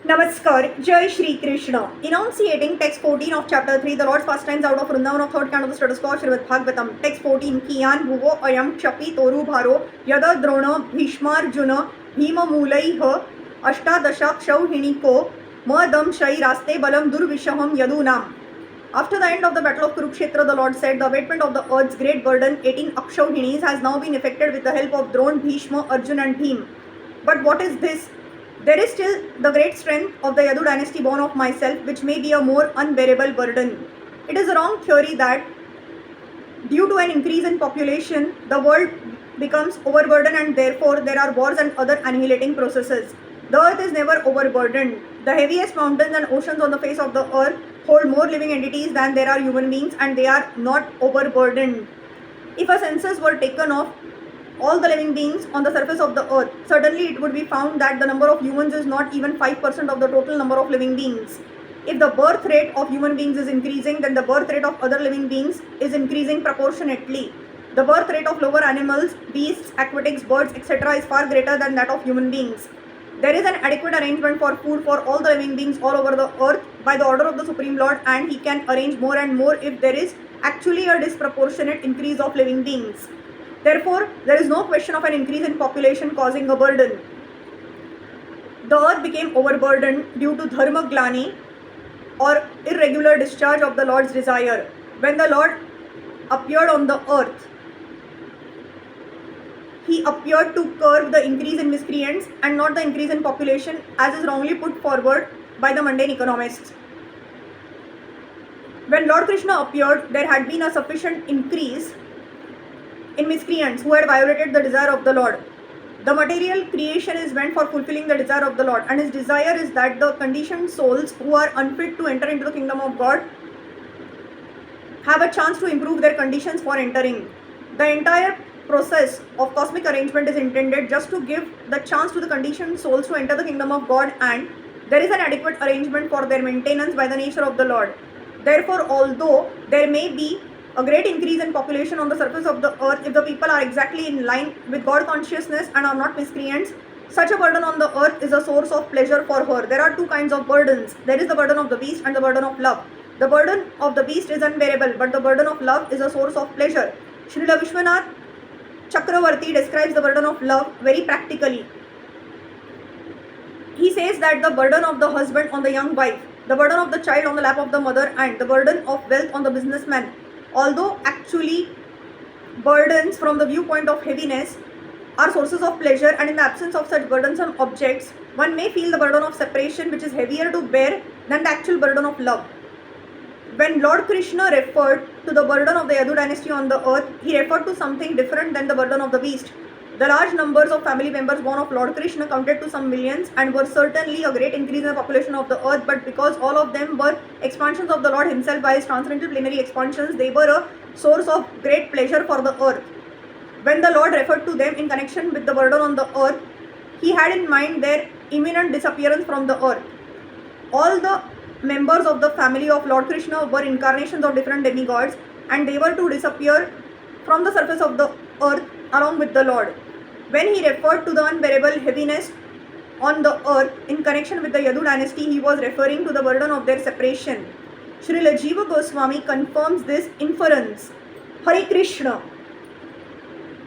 Namaskar, Jai Shri Krishna. Enunciating text 14 of chapter 3, the Lord's pastimes out of Vrindavan of third canto of the status quo, Srimad Bhagavatam. Text 14, Kiyan Bhuvo Ayam Kshapi Toru Bharo Yada Drona Bhishmarjuna Bhima Mulaiha Ashtadasha Ksauhiniko Madam Shai Raste Balam Durvishaham Yadunam. After the end of the battle of Kurukshetra, the Lord said, the abatement of the earth's great burden, 18 Akshauhinis, has now been effected with the help of Drona, Bhishma, Arjun and Bhim. But what is this? There is still the great strength of the Yadu dynasty born of myself, which may be a more unbearable burden. It is a wrong theory that due to an increase in population, the world becomes overburdened and therefore there are wars and other annihilating processes. The earth is never overburdened. The heaviest mountains and oceans on the face of the earth hold more living entities than there are human beings, and they are not overburdened. If a census were taken of all the living beings on the surface of the earth, certainly it would be found that the number of humans is not even 5% of the total number of living beings. If the birth rate of human beings is increasing, then the birth rate of other living beings is increasing proportionately. The birth rate of lower animals, beasts, aquatics, birds, etc. is far greater than that of human beings. There is an adequate arrangement for food for all the living beings all over the earth by the order of the Supreme Lord, and he can arrange more and more if there is actually a disproportionate increase of living beings. Therefore, there is no question of an increase in population causing a burden. The earth became overburdened due to dharma glani, or irregular discharge of the Lord's desire. When the Lord appeared on the earth, he appeared to curb the increase in miscreants and not the increase in population, as is wrongly put forward by the mundane economists. When Lord Krishna appeared, there had been a sufficient increase in miscreants who had violated the desire of the Lord. The material creation is meant for fulfilling the desire of the Lord, and his desire is that the conditioned souls who are unfit to enter into the kingdom of God have a chance to improve their conditions for entering. The entire process of cosmic arrangement is intended just to give the chance to the conditioned souls to enter the kingdom of God, and there is an adequate arrangement for their maintenance by the nature of the Lord. Therefore, although there may be a great increase in population on the surface of the earth, if the people are exactly in line with God consciousness and are not miscreants, such a burden on the earth is a source of pleasure for her. There are two kinds of burdens. There is the burden of the beast and the burden of love. The burden of the beast is unbearable, but the burden of love is a source of pleasure. Srila Vishwanath Chakravarti describes the burden of love very practically. He says that the burden of the husband on the young wife, the burden of the child on the lap of the mother, and the burden of wealth on the businessman, although actually burdens from the viewpoint of heaviness, are sources of pleasure, and in the absence of such burdensome objects, one may feel the burden of separation, which is heavier to bear than the actual burden of love. When Lord Krishna referred to the burden of the Yadu dynasty on the earth, he referred to something different than the burden of the beast. The large numbers of family members born of Lord Krishna counted to some millions and were certainly a great increase in the population of the earth, but because all of them were expansions of the Lord himself by his transcendental plenary expansions, they were a source of great pleasure for the earth. When the Lord referred to them in connection with the burden on the earth, he had in mind their imminent disappearance from the earth. All the members of the family of Lord Krishna were incarnations of different demigods, and they were to disappear from the surface of the earth along with the Lord. When he referred to the unbearable heaviness on the earth in connection with the Yadu dynasty, he was referring to the burden of their separation. Srila Jiva Goswami confirms this inference. Hare Krishna.